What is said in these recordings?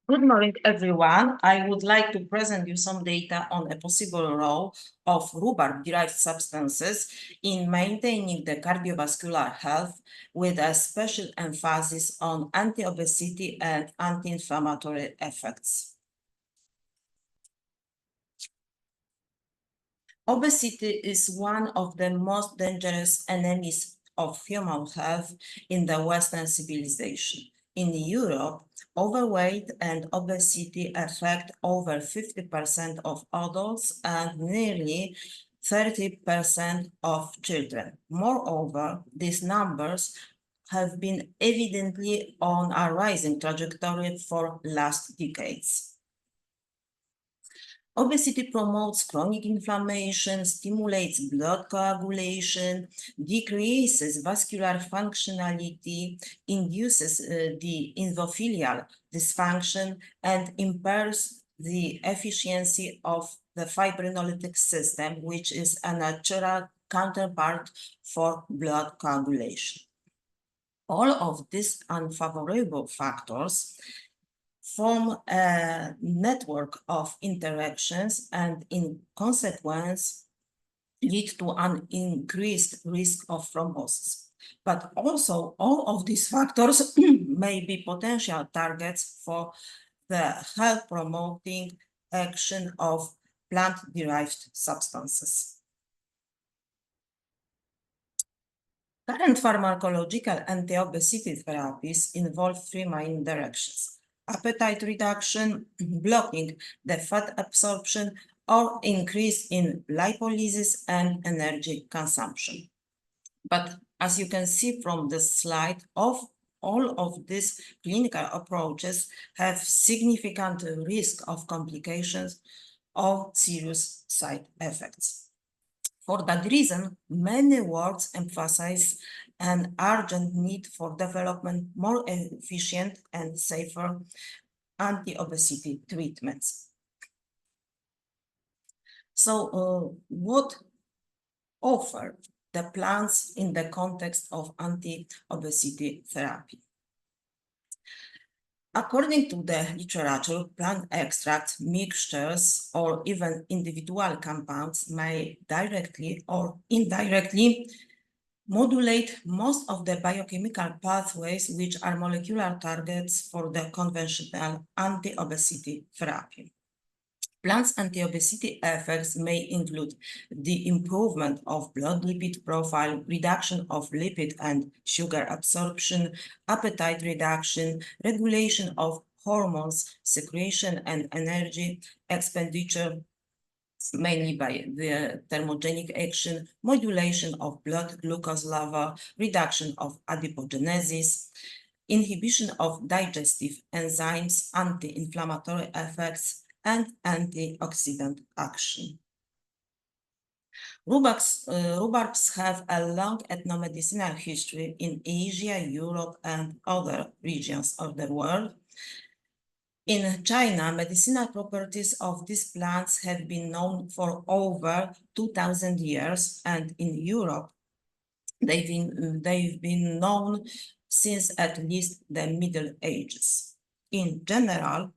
Good morning, everyone. I would like to present you some data on a possible role of rhubarb-derived substances in maintaining the cardiovascular health, with a special emphasis on anti-obesity and anti-inflammatory effects. Obesity is one of the most dangerous enemies of human health in the Western civilization. In Europe, overweight and obesity affect over 50% of adults and nearly 30% of children. Moreover, these numbers have been evidently on a rising trajectory for last decades. Obesity promotes chronic inflammation, stimulates blood coagulation, decreases vascular functionality, induces the endothelial dysfunction, and impairs the efficiency of the fibrinolytic system, which is a natural counterpart for blood coagulation. All of these unfavorable factors form a network of interactions and, in consequence, lead to an increased risk of thrombosis. But also, all of these factors may be potential targets for the health-promoting action of plant-derived substances. Current pharmacological anti-obesity therapies involve three main directions: appetite reduction, blocking the fat absorption, or increase in lipolysis and energy consumption. But as you can see from the slide, all of these clinical approaches have significant risk of complications or serious side effects. For that reason, many works emphasize an urgent need for development more efficient and safer anti-obesity treatments. So what offer the plants in the context of anti-obesity therapy? According to the literature, plant extracts, mixtures, or even individual compounds may directly or indirectly modulate most of the biochemical pathways which are molecular targets for the conventional anti-obesity therapy. Plants' anti-obesity effects may include the improvement of blood lipid profile, reduction of lipid and sugar absorption, appetite reduction, regulation of hormones, secretion and energy expenditure, mainly by the thermogenic action, modulation of blood glucose level, reduction of adipogenesis, inhibition of digestive enzymes, anti-inflammatory effects, and antioxidant action. Rhubarbs have a long ethnomedicinal history in Asia, Europe, and other regions of the world. In China, medicinal properties of these plants have been known for over 2,000 years, and in Europe, they've been known since at least the Middle Ages. In general,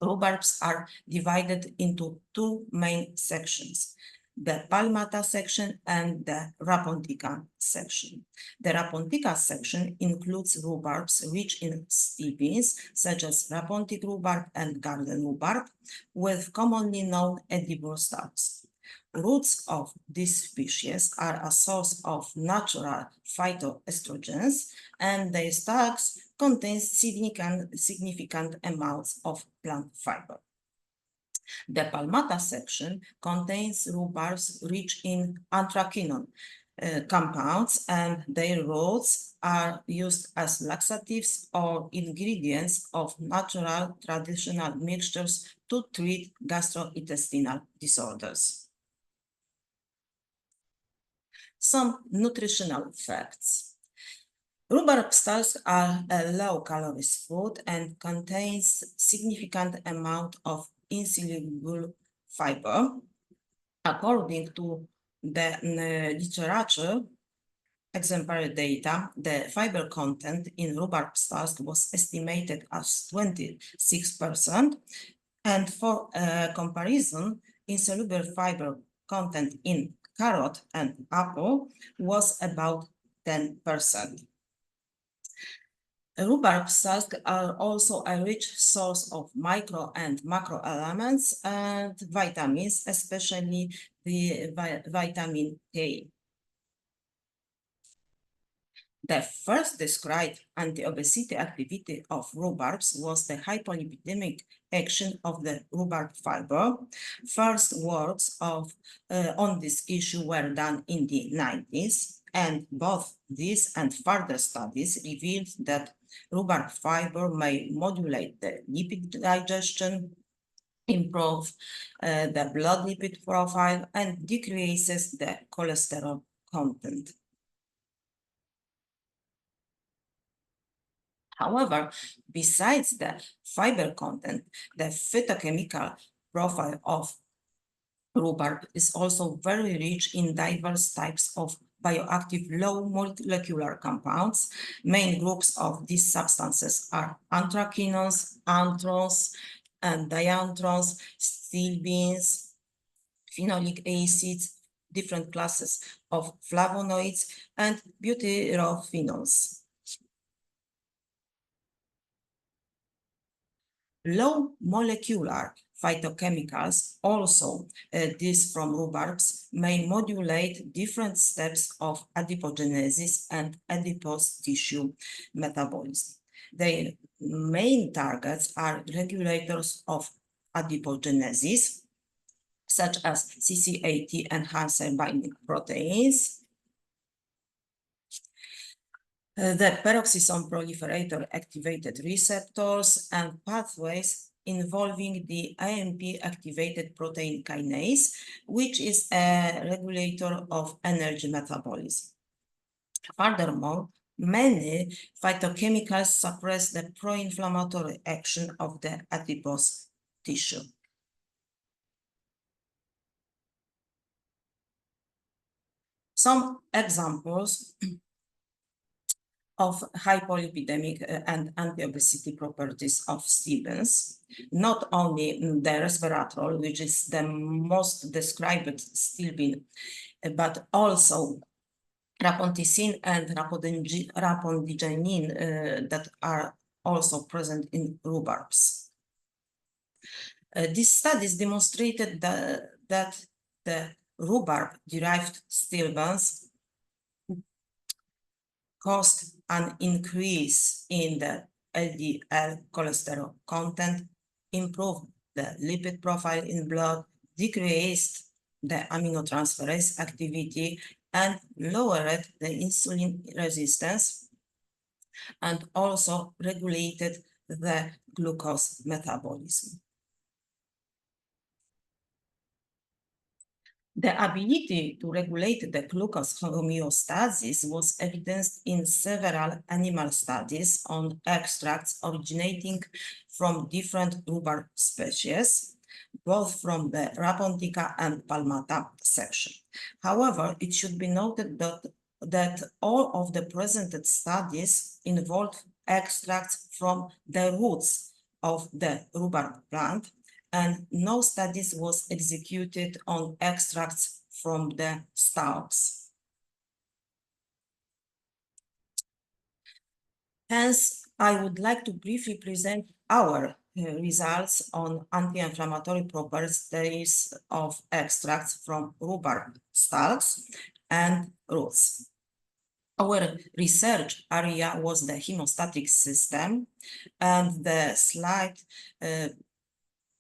rhubarbs are divided into two main sections: the palmata section and the rapontica section. The rapontica section includes rhubarbs rich in stipins, such as rapontic rhubarb and garden rhubarb, with commonly known edible stocks. Roots of this species are a source of natural phytoestrogens, and their stalks contain significant amounts of plant fiber. The palmata section contains rhubarbs rich in anthraquinone compounds, and their roots are used as laxatives or ingredients of natural traditional mixtures to treat gastrointestinal disorders. Some nutritional facts. Rhubarb stalks are a low-calorie food and contains significant amount of insoluble fiber. According to the literature, exemplary data, the fiber content in rhubarb starch was estimated as 26%, and for comparison, insoluble fiber content in carrot and apple was about 10%. Rhubarb starch are also a rich source of micro and macro elements and vitamins, especially the vitamin K. The first described anti-obesity activity of rhubarbs was the hypolipidemic action of the rhubarb fiber. First works on this issue were done in the 90s, and both this and further studies revealed that rhubarb fiber may modulate the lipid digestion, improve the blood lipid profile, and decreases the cholesterol content. However, besides the fiber content, the phytochemical profile of rhubarb is also very rich in diverse types of bioactive low molecular compounds. Main groups of these substances are anthracenones, anthranes, and dianthranes, stilbenes, phenolic acids, different classes of flavonoids, and butyrophenols. Low molecular phytochemicals, also these from rhubarbs, may modulate different steps of adipogenesis and adipose tissue metabolism. Their main targets are regulators of adipogenesis, such as CCAT enhancer binding proteins, the peroxisome proliferator activated receptors, and pathways involving the AMP-activated protein kinase, which is a regulator of energy metabolism. Furthermore, many phytochemicals suppress the pro-inflammatory action of the adipose tissue. Some examples of hypolipidemic and anti-obesity properties of stilbenes, not only the resveratrol, which is the most described stilbene, but also rapamycin and rapondigenin that are also present in rhubarbs. These studies demonstrated that the rhubarb-derived stilbenes caused an increase in the LDL cholesterol content, improved the lipid profile in blood, decreased the aminotransferase activity, and lowered the insulin resistance, and also regulated the glucose metabolism. The ability to regulate the glucose homeostasis was evidenced in several animal studies on extracts originating from different rhubarb species, both from the Rapontica and Palmata section. However, it should be noted that all of the presented studies involved extracts from the roots of the rhubarb plant, and no studies was executed on extracts from the stalks. Hence, I would like to briefly present our results on anti-inflammatory properties of extracts from rhubarb stalks and roots. Our research area was the hemostatic system, and the slide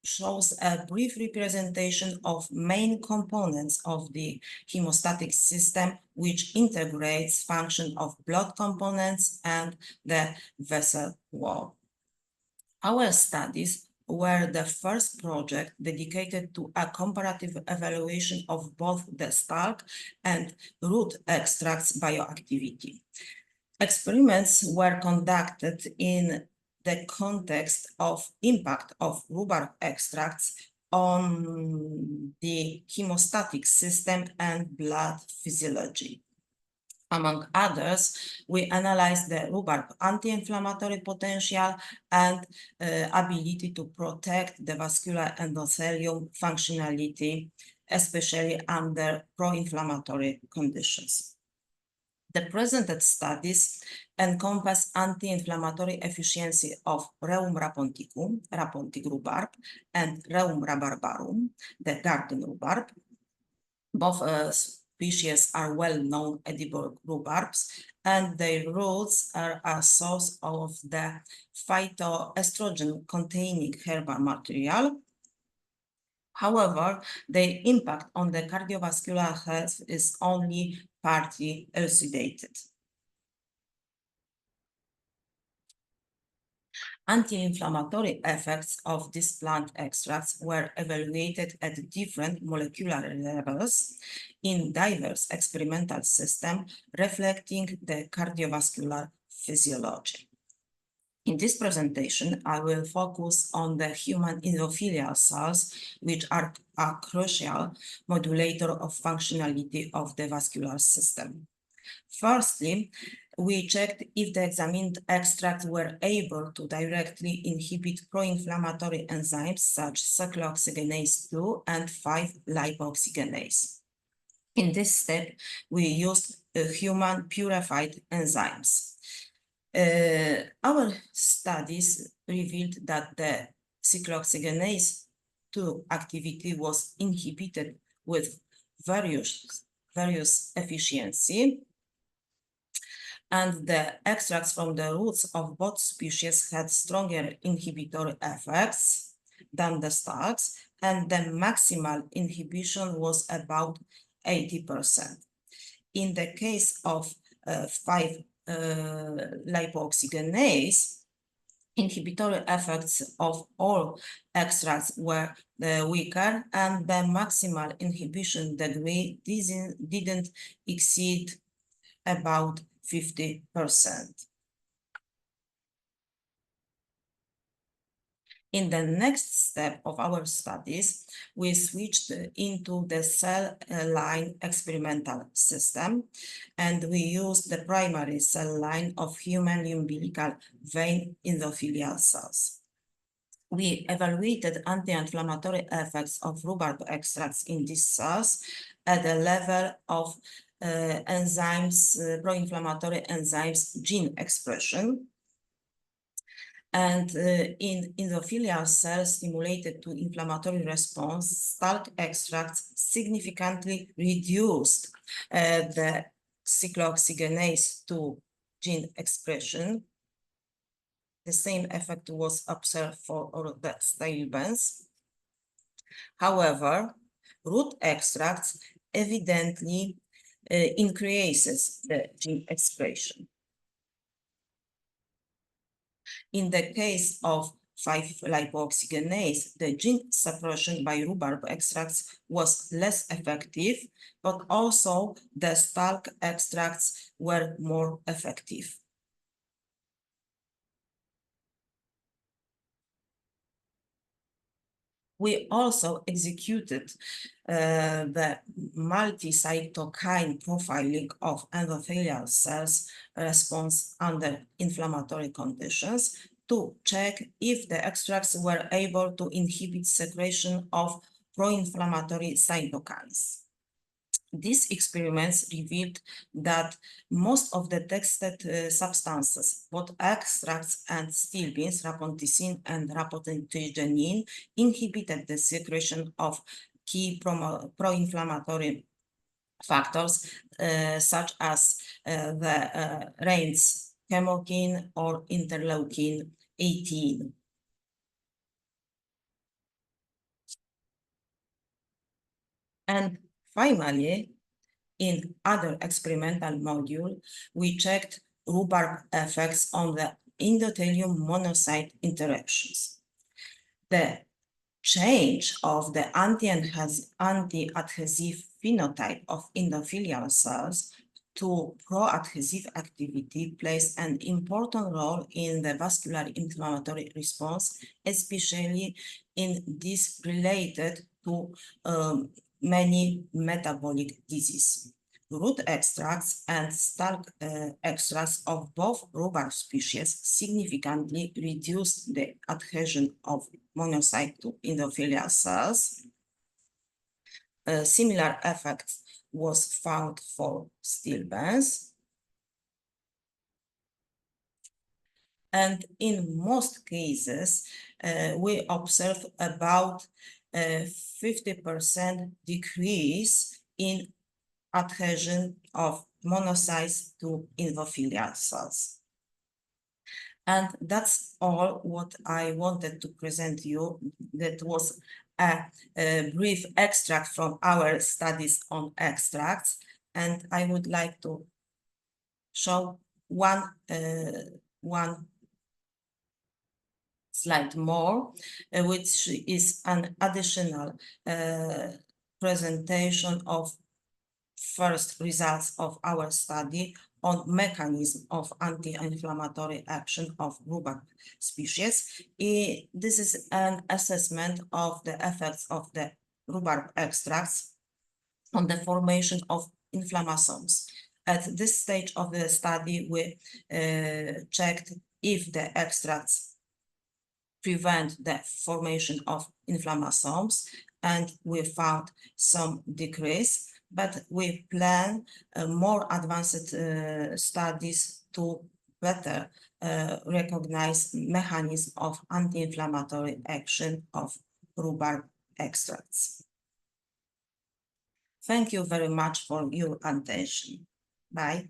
shows a brief representation of main components of the hemostatic system, which integrates function of blood components and the vessel wall. Our studies were the first project dedicated to a comparative evaluation of both the stalk and root extracts bioactivity. Experiments were conducted in the context of impact of rhubarb extracts on the hemostatic system and blood physiology. Among others, we analyzed the rhubarb anti-inflammatory potential and ability to protect the vascular endothelium functionality, especially under pro-inflammatory conditions. The presented studies encompass anti-inflammatory efficiency of Rheum raponticum, rapontic rhubarb, and Rheum rhabarbarum, the garden rhubarb. Both species are well-known edible rhubarbs, and their roots are a source of the phytoestrogen-containing herbal material. However, their impact on the cardiovascular health is only partly elucidated. Anti-inflammatory effects of these plant extracts were evaluated at different molecular levels in diverse experimental systems reflecting the cardiovascular physiology. In this presentation, I will focus on the human endothelial cells, which are a crucial modulator of functionality of the vascular system. Firstly, we checked if the examined extracts were able to directly inhibit pro-inflammatory enzymes such as cyclooxygenase 2 and 5-lipoxygenase. In this step, we used human purified enzymes. Our studies revealed that the cyclooxygenase 2 activity was inhibited with various efficiency, and the extracts from the roots of both species had stronger inhibitory effects than the stalks, and the maximal inhibition was about 80%. In the case of 5-lipoxygenase, inhibitory effects of all extracts were weaker, and the maximal inhibition degree didn't exceed about 50%. In the next step of our studies, we switched into the cell line experimental system, and we used the primary cell line of human umbilical vein endothelial cells. We evaluated anti-inflammatory effects of rhubarb extracts in these cells at the level of pro-inflammatory enzymes gene expression. And in endothelial cells stimulated to inflammatory response, stalk extracts significantly reduced the cyclooxygenase 2 gene expression. The same effect was observed for all the stilbens. However, root extracts evidently increases the gene expression. In the case of 5-lipoxygenase, the gene suppression by rhubarb extracts was less effective, but also the stalk extracts were more effective. We also executed the multi-cytokine profiling of endothelial cells response under inflammatory conditions to check if the extracts were able to inhibit secretion of pro-inflammatory cytokines. These experiments revealed that most of the tested substances, both extracts and stilbens, rapamycin and rapamycin, inhibited the secretion of key pro-inflammatory factors such as the RANS chemokine or interleukin 18. And finally, in other experimental module, we checked rhubarb effects on the endothelium monocyte interactions. The change of the anti-adhesive phenotype of endothelial cells to pro-adhesive activity plays an important role in the vascular inflammatory response, especially in this related to many metabolic diseases. root extracts and stalk extracts of both rhubarb species significantly reduced the adhesion of monocyte to endothelial cells. A similar effect was found for stilbens. And in most cases, we observe about 50% decrease in adhesion of monocytes to endothelial cells. And that's all what I wanted to present you. That was a brief extract from our studies on extracts. And I would like to show one slide more, which is an additional presentation of first results of our study on mechanism of anti-inflammatory action of rhubarb species. This is an assessment of the effects of the rhubarb extracts on the formation of inflammasomes. At this stage of the study, we checked if the extracts prevent the formation of inflammasomes, and we found some decrease, but we plan more advanced studies to better recognize mechanism of anti-inflammatory action of rhubarb extracts. Thank you very much for your attention. Bye.